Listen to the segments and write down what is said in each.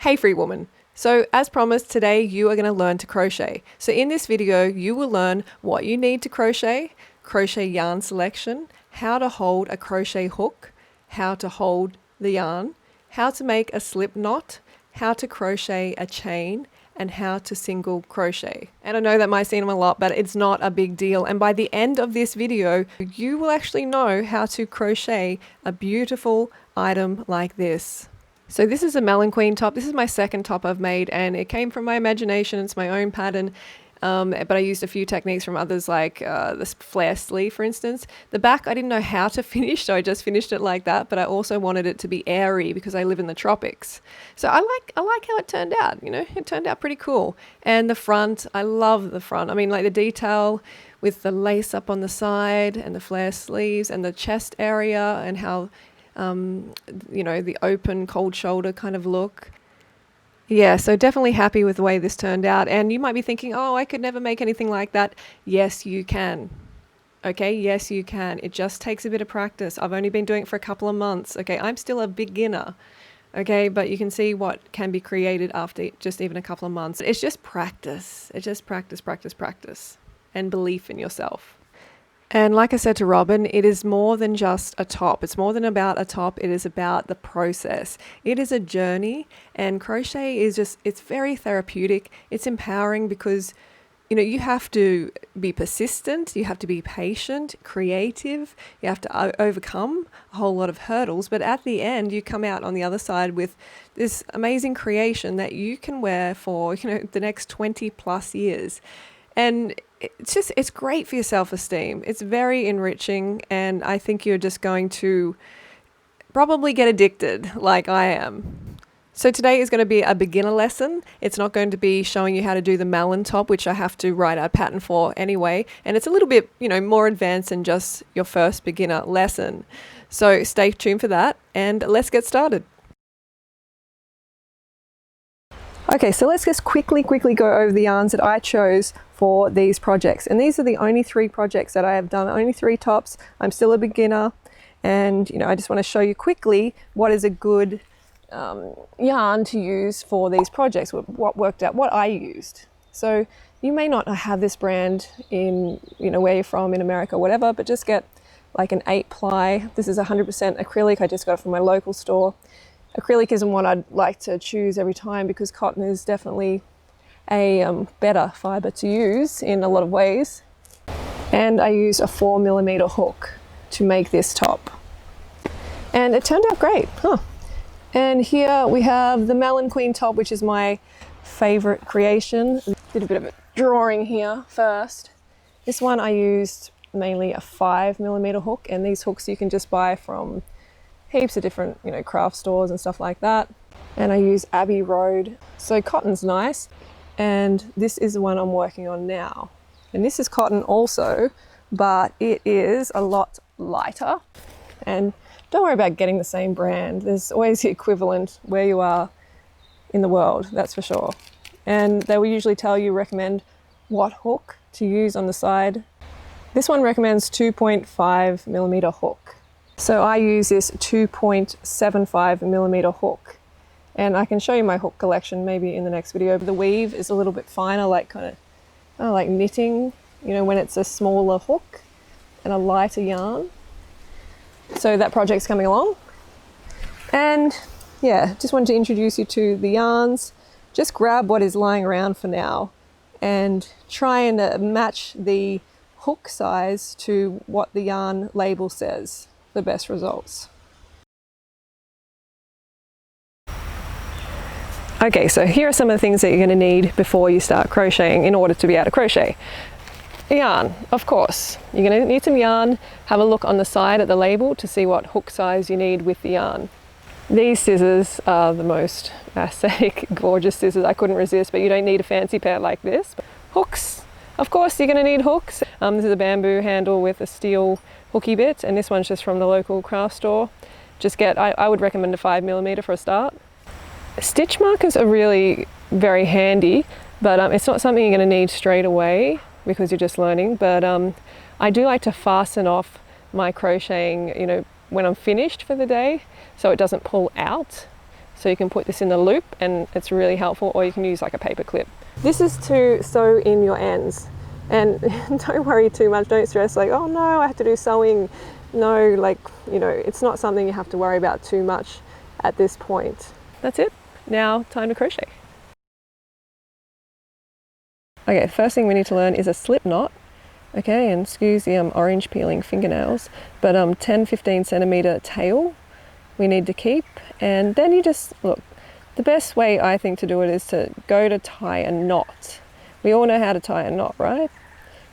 Hey free woman. So as promised, today you are going to learn to crochet. So in this video, you will learn what you need to crochet yarn selection, how to hold a crochet hook, how to hold the yarn, how to make a slip knot, how to crochet a chain, and how to single crochet. And I know that might seem a lot, but it's not a big deal. And by the end of this video, you will actually know how to crochet a beautiful item like this. So this is a Melon Queen top. This is my second top I've made, and it came from my imagination. It's my own pattern, but I used a few techniques from others, like this flare sleeve, for instance. The back, I didn't know how to finish, so I just finished it like that, but I also wanted it to be airy because I live in the tropics. So I like how it turned out, you know, it turned out pretty cool. And the front, I love the front. I mean, like the detail with the lace up on the side and the flare sleeves and the chest area and how you know, the open cold shoulder kind of look. Yeah, so definitely happy with the way this turned out. And you might be thinking, oh, I could never make anything like that. Yes, you can. Okay, yes, you can. It just takes a bit of practice. I've only been doing it for a couple of months. Okay, I'm still a beginner. Okay, but you can see what can be created after just even a couple of months. It's just practice. It's just practice, practice, practice, and belief in yourself. And like I said to Robin, it is more than just a top. It's more than about a top. It is about the process. It is a journey, and crochet is just, it's very therapeutic. It's empowering because, you know, you have to be persistent. You have to be patient, creative. You have to overcome a whole lot of hurdles. But at the end, you come out on the other side with this amazing creation that you can wear for, you know, the next 20 plus years. And it's great for your self-esteem. It's very enriching, and I think you're just going to probably get addicted like I am. So today is going to be a beginner lesson. It's not going to be showing you how to do the melon top, which I have to write a pattern for anyway. And it's a little bit, you know, more advanced than just your first beginner lesson. So stay tuned for that, and let's get started. Okay, so let's just quickly go over the yarns that I chose for these projects. And these are the only 3 projects that I have done, only 3 tops. I'm still a beginner, and you know, I just want to show you quickly what is a good yarn to use for these projects, what worked out, what I used. So you may not have this brand in, you know, where you're from in America or whatever, but just get like an 8-ply. This is 100% acrylic. I just got it from my local store. Acrylic isn't what I'd like to choose every time because cotton is definitely a better fiber to use in a lot of ways. And I use a 4mm hook to make this top. And it turned out great. And here we have the Melon Queen top, which is my favorite creation. Did a bit of a drawing here first. This one I used mainly a 5mm hook, and these hooks you can just buy from heaps of different, you know, craft stores and stuff like that. And I use Abbey Road. So cotton's nice. And this is the one I'm working on now. And this is cotton also, but it is a lot lighter. And don't worry about getting the same brand. There's always the equivalent where you are in the world, that's for sure. And they will usually tell you, recommend what hook to use on the side. This one recommends 2.5mm hook. So I use this 2.75mm hook, and I can show you my hook collection maybe in the next video. But the weave is a little bit finer, like kind of like knitting, you know, when it's a smaller hook and a lighter yarn. So that project's coming along. And yeah, just wanted to introduce you to the yarns. Just grab what is lying around for now and try and match the hook size to what the yarn label says. The best results. Okay, so here are some of the things that you're going to need before you start crocheting in order to be able to crochet. Yarn, of course. You're going to need some yarn. Have a look on the side at the label to see what hook size you need with the yarn. These scissors are the most aesthetic, gorgeous scissors. I couldn't resist, but you don't need a fancy pair like this. Hooks, of course you're going to need hooks. This is a bamboo handle with a steel hooky bit, and this one's just from the local craft store. Just get, I would recommend a 5mm for a start. Stitch markers are really very handy, but it's not something you're going to need straight away because you're just learning. But I do like to fasten off my crocheting, you know, when I'm finished for the day, so it doesn't pull out. So you can put this in the loop and it's really helpful, or you can use like a paper clip. This is to sew in your ends, and don't worry too much, don't stress like, oh no, I have to do sewing. No, like, you know, it's not something you have to worry about too much at this point. That's it. Now time to crochet. Okay, first thing we need to learn is a slip knot. Okay, and excuse the orange peeling fingernails, but 10-15 centimeter tail we need to keep. And then you just, look, the best way I think to do it is to go to tie a knot. We all know how to tie a knot, right?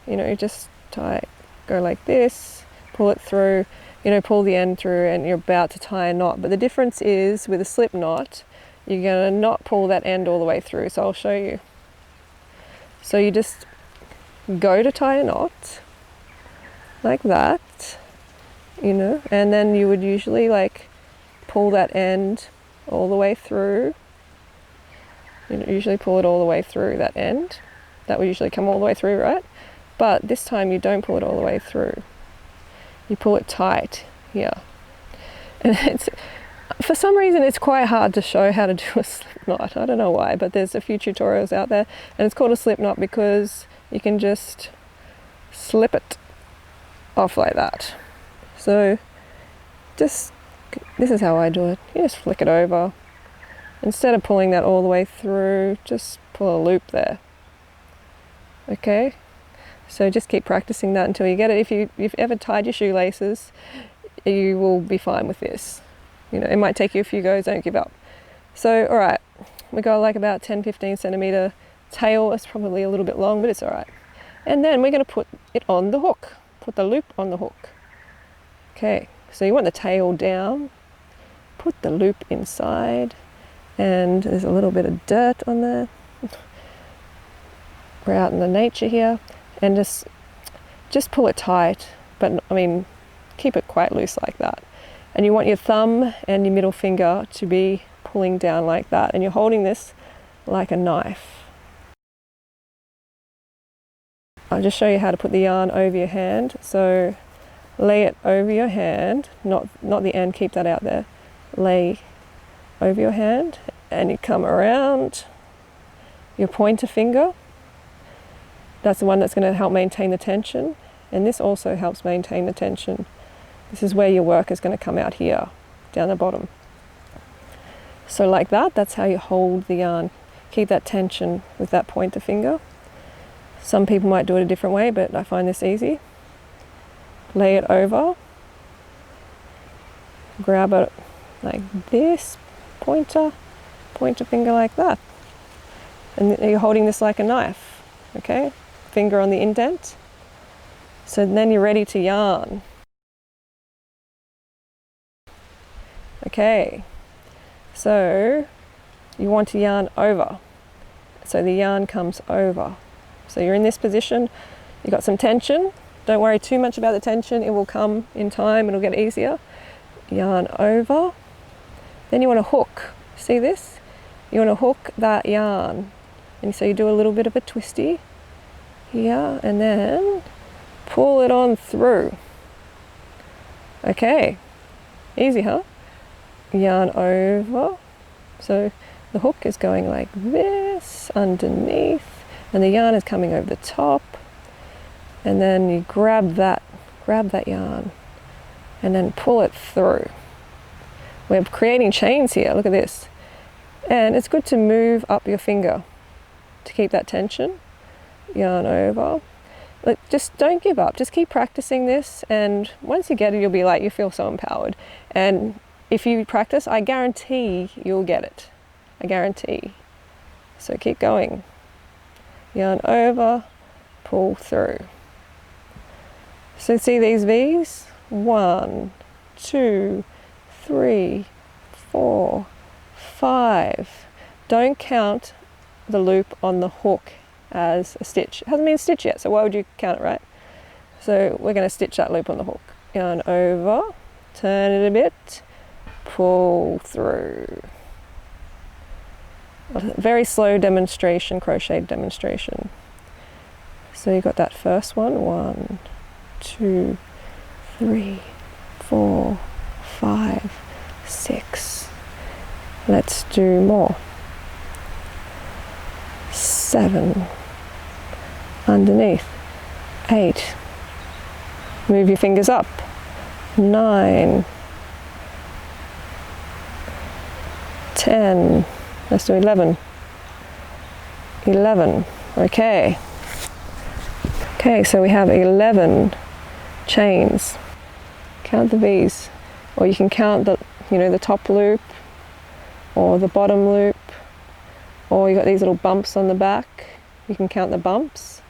You know, just tie, go like this, pull it through, you know, pull the end through, and you're about to tie a knot. But the difference is with a slip knot, you're gonna not pull that end all the way through, so I'll show you. So you just go to tie a knot like that, you know, and then you would usually like pull that end all the way through. You know, usually pull it all the way through that end. That would usually come all the way through, right? But this time you don't pull it all the way through. You pull it tight here. And it's, for some reason, it's quite hard to show how to do a slip knot. I don't know why, but there's a few tutorials out there, and it's called a slip knot because you can just slip it off like that. So just, this is how I do it. You just flick it over. Instead of pulling that all the way through, just pull a loop there. Okay? So just keep practicing that until you get it. If you've ever tied your shoelaces, you will be fine with this. You know, it might take you a few goes, don't give up. So, all right, we got like about 10-15 centimeter tail. It's probably a little bit long, but it's all right. And then we're gonna put it on the hook, put the loop on the hook. Okay, so you want the tail down, put the loop inside, and there's a little bit of dirt on there. We're out in the nature here, and just pull it tight, but I mean, keep it quite loose like that. And you want your thumb and your middle finger to be pulling down like that, and you're holding this like a knife. I'll just show you how to put the yarn over your hand. So lay it over your hand, not the end, keep that out there. Lay over your hand, and you come around your pointer finger. That's the one that's going to help maintain the tension, and this also helps maintain the tension. This is where your work is going to come out here, down the bottom. So like that, that's how you hold the yarn. Keep that tension with that pointer finger. Some people might do it a different way, but I find this easy. Lay it over, grab it like this, pointer finger like that. And you're holding this like a knife, okay? Finger on the indent. So then you're ready to yarn. Okay, so you want to yarn over. So the yarn comes over. So you're in this position, you've got some tension. Don't worry too much about the tension, it will come in time, it'll get easier. Yarn over. Then you want to hook. See this? You want to hook that yarn. And so you do a little bit of a twisty here, and then pull it on through. Okay, easy, huh? Yarn over. So the hook is going like this underneath, and the yarn is coming over the top, and then you grab that yarn and then pull it through. We're creating chains here, look at this. And it's good to move up your finger to keep that tension. Yarn over. Look, just don't give up, just keep practicing this, and once you get it, you'll be like, you feel so empowered. And if you practice, I guarantee you'll get it. I guarantee. So keep going. Yarn over, pull through. So see these V's? 1, 2, 3, 4, 5. Don't count the loop on the hook as a stitch. It hasn't been stitched yet, so why would you count it, right? So we're going to stitch that loop on the hook. Yarn over, turn it a bit, pull through. A very slow demonstration, crochet demonstration. So you got that first one. 1, 2, 3, 4, 5, 6. Let's do more. 7. Underneath. 8. Move your fingers up. 9. 10. Let's do 11. 11. Okay. Okay, so we have 11 chains. Count the V's, or you can count the, the top loop, or the bottom loop, or you got these little bumps on the back. You can count the bumps.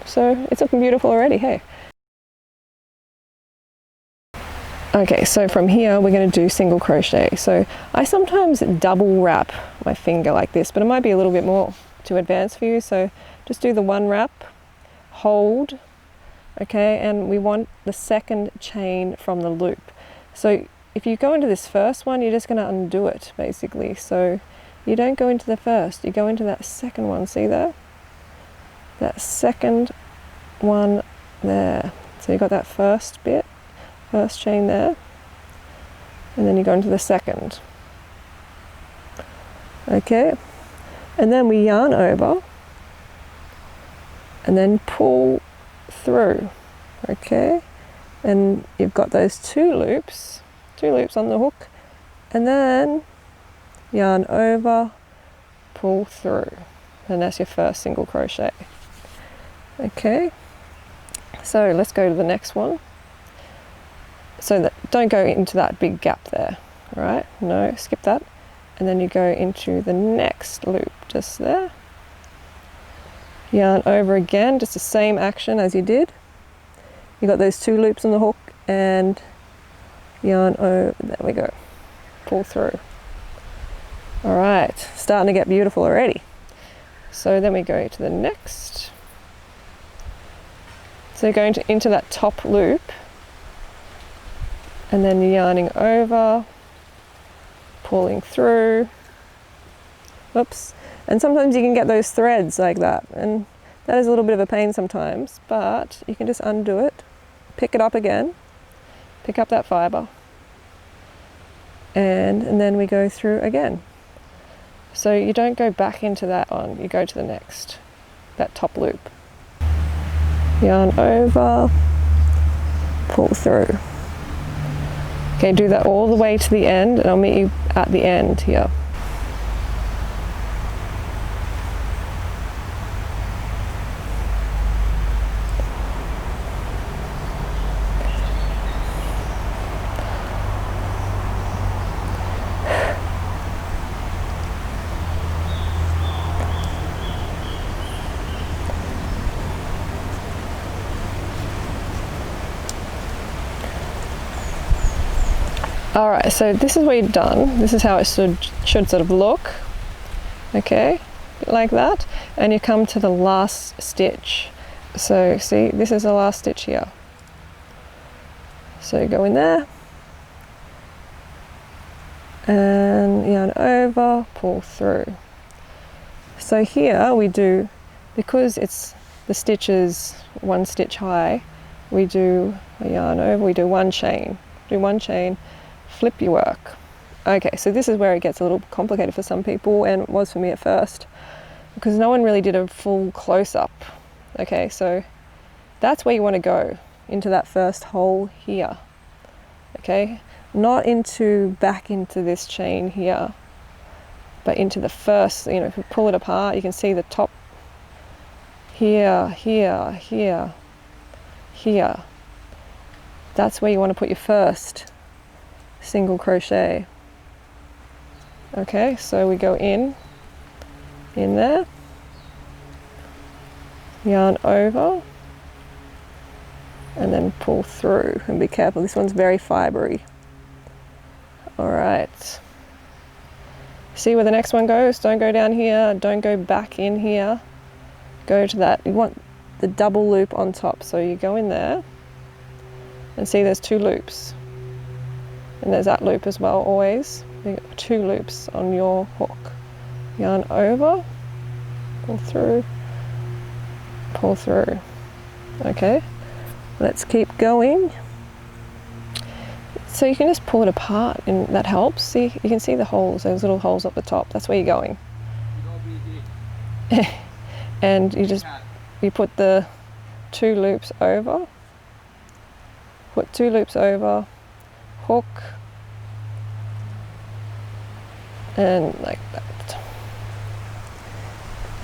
So it's looking beautiful already, hey? Okay, so from here we're going to do single crochet. So I sometimes double wrap my finger like this, but it might be a little bit more too advanced for you. So just do the one wrap, hold, okay, and we want the second chain from the loop. So if you go into this first one, you're just going to undo it basically. So you don't go into the first, you go into that second one, see there? That second one there. So you got that first bit, first chain there, and then you go into the second. Okay, and then we yarn over and then pull through. Okay, and you've got those two loops on the hook, and then yarn over, pull through, and that's your first single crochet. Okay, so let's go to the next one. So that, don't go into that big gap there, right? No, skip that. And then you go into the next loop, just there. Yarn over again, just the same action as you did. You got those two loops on the hook, and yarn over, there we go, pull through. All right, starting to get beautiful already. So then we go to the next. So going into that top loop, and then yarning over, pulling through. Oops. And sometimes you can get those threads like that, and that is a little bit of a pain sometimes, but you can just undo it, pick it up again, pick up that fiber, and then we go through again. So you don't go back into that one, you go to the next, that top loop. Yarn over, pull through. Okay, do that all the way to the end, and I'll meet you at the end here. All right, so this is what you've done. This is how it should sort of look. Okay, like that. And you come to the last stitch. So see, this is the last stitch here. So you go in there, and yarn over, pull through. So here we do, because it's the stitches 1 stitch high, we do a yarn over, we do one chain, flip your work. Okay, so this is where it gets a little complicated for some people, and it was for me at first, because no one really did a full close-up. Okay, so that's where you want to go, into that first hole here. Okay, not back into this chain here, but into the first, if you pull it apart, you can see the top here, here, here, here. That's where you want to put your first single crochet. Okay, so we go in there, yarn over, and then pull through, and be careful, this one's very fibery. All right, see where the next one goes? Don't go down here, don't go back in here, go to that, you want the double loop on top, so you go in there, and see there's 2 loops. And there's that loop as well, always. You got 2 loops on your hook. Yarn over, pull through, pull through. Okay, let's keep going. So you can just pull it apart and that helps. See, you can see the holes, those little holes up the top. That's where you're going. And you put the 2 loops over, put 2 loops over, hook, and like that.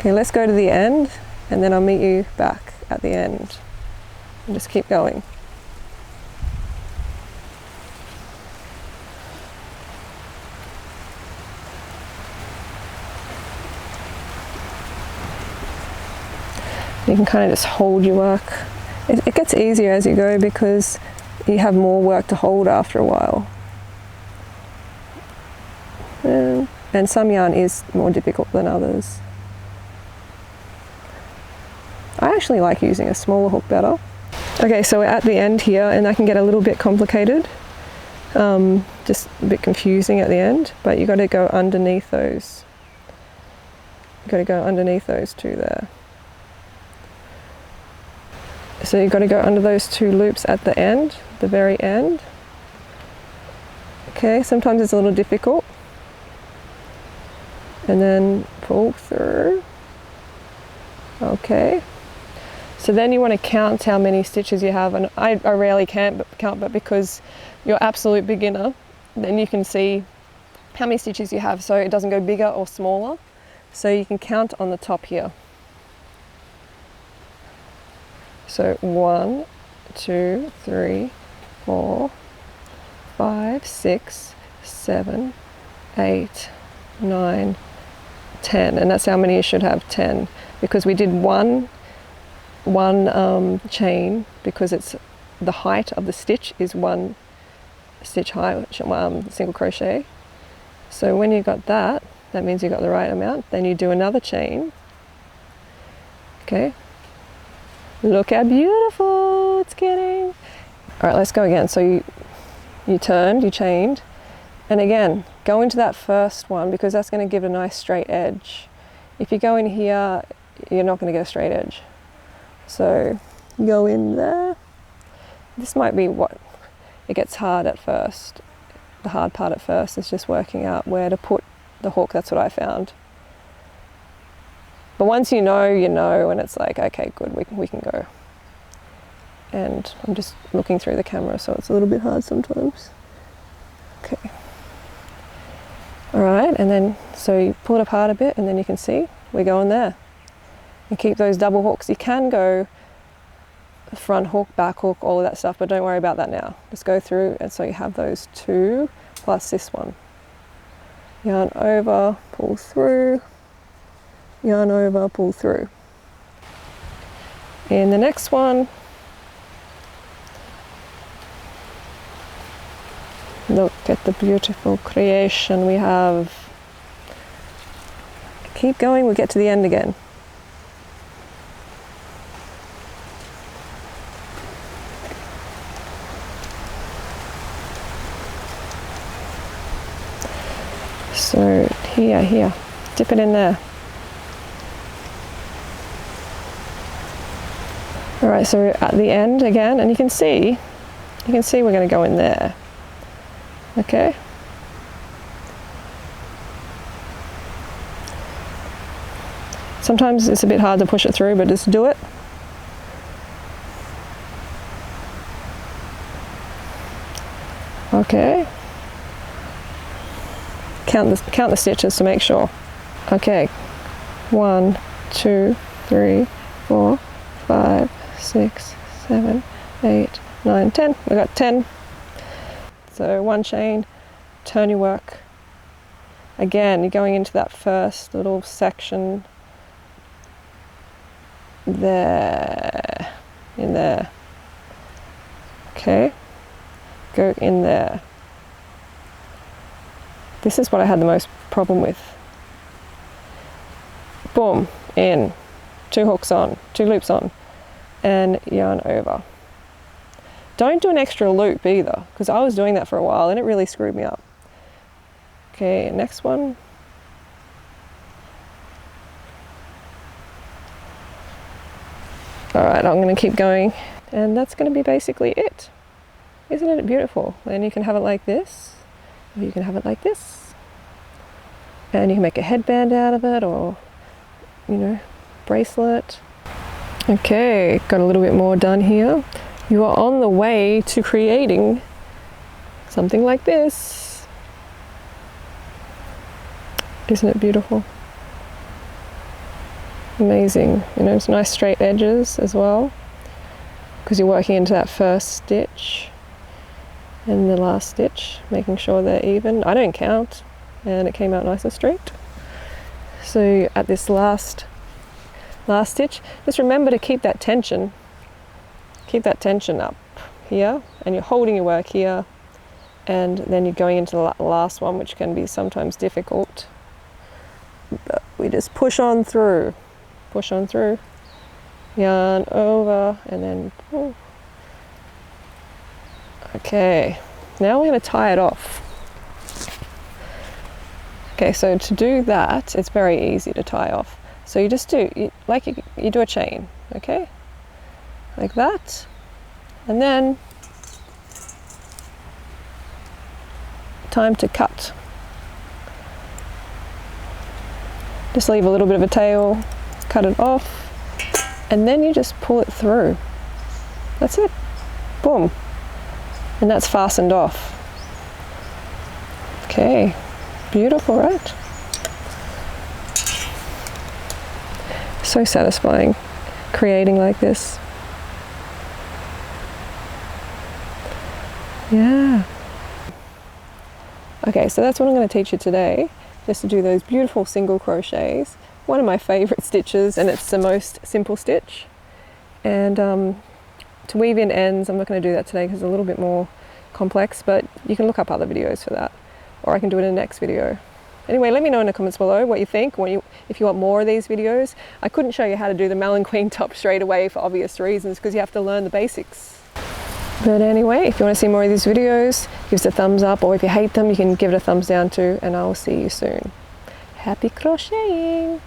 Okay, let's go to the end and then I'll meet you back at the end. And just keep going. You can kind of just hold your work. It gets easier as you go because you have more work to hold after a while. And some yarn is more difficult than others. I actually like using a smaller hook better. Okay, so we're at the end here and that can get a little bit complicated. Just a bit confusing at the end, but you got to go underneath those. You got to go underneath those 2 there. So you've got to go under those 2 loops at the end, the very end. Okay, sometimes it's a little difficult. And then pull through. Okay. So then you want to count how many stitches you have, and I rarely count, but because you're absolute beginner, then you can see how many stitches you have so it doesn't go bigger or smaller. So you can count on the top here. So 1, 2, 3, 4, 5, 6, 7, 8, 9, 10, and that's how many you should have, 10, because we did one chain because it's the height of the stitch is 1 stitch high, single crochet. So when you got that, that means you got the right amount. Then you do another chain. Okay. Look how beautiful it's getting. All right, let's go again. So you turned, you chained, and again, go into that first one because that's going to give it a nice straight edge. If you go in here, you're not going to get a straight edge. So go in there. This might be what it gets hard at first. The hard part at first is just working out where to put the hook. That's what I found. But once you know, and it's like, okay, good, we can go. And I'm just looking through the camera, so it's a little bit hard sometimes. Okay. All right, and then, so you pull it apart a bit, and then you can see we're going there. And keep those double hooks. You can go front hook, back hook, all of that stuff, but don't worry about that now. Just go through, and so you have those 2 plus this one. Yarn over, pull through, yarn over, pull through. In the next one, look at the beautiful creation we have. Keep going, we'll get to the end again. So here, dip it in there. All right, so at the end again, and you can see we're going to go in there. Okay. Sometimes it's a bit hard to push it through, but just do it. Okay. Count the stitches to make sure. Okay. 1, 2, 3, 4, 5, 6, 7, 8, 9, 10. We got 10. So 1 chain, turn your work. Again, you're going into that first little section there, in there. Okay, go in there. This is what I had the most problem with. Boom, in, 2 hooks on, 2 loops on, and yarn over. Don't do an extra loop either, because I was doing that for a while and it really screwed me up. Okay, next one. All right, I'm going to keep going, and that's going to be basically it. Isn't it beautiful? And you can have it like this, or you can have it like this. And you can make a headband out of it, or, you know, bracelet. Okay, got a little bit more done here. You are on the way to creating something like this. Isn't it beautiful? Amazing. You know, it's nice straight edges as well, because you're working into that first stitch and the last stitch, making sure they're even. I don't count, and it came out nice and straight. So at this last stitch, just remember to keep that tension up here, and you're holding your work here, and then you're going into the last one, which can be sometimes difficult, but we just push on through, yarn over, and then pull. Okay, now we're going to tie it off. Okay, so to do that, it's very easy to tie off. So you just do, you do a chain, okay? Like that. And then, time to cut. Just leave a little bit of a tail, cut it off, and then you just pull it through. That's it. Boom. And that's fastened off. Okay, beautiful, right? So satisfying creating like this. Yeah. Okay, so that's what I'm going to teach you today, just to do those beautiful single crochets. One of my favorite stitches, and it's the most simple stitch. And to weave in ends, I'm not going to do that today because it's a little bit more complex, but you can look up other videos for that, or I can do it in the next video. Anyway, let me know in the comments below what you think, if you want more of these videos. I couldn't show you how to do the Malin Queen top straight away for obvious reasons, because you have to learn the basics. But anyway, if you want to see more of these videos, give us a thumbs up, or if you hate them, you can give it a thumbs down too, and I will see you soon. Happy crocheting!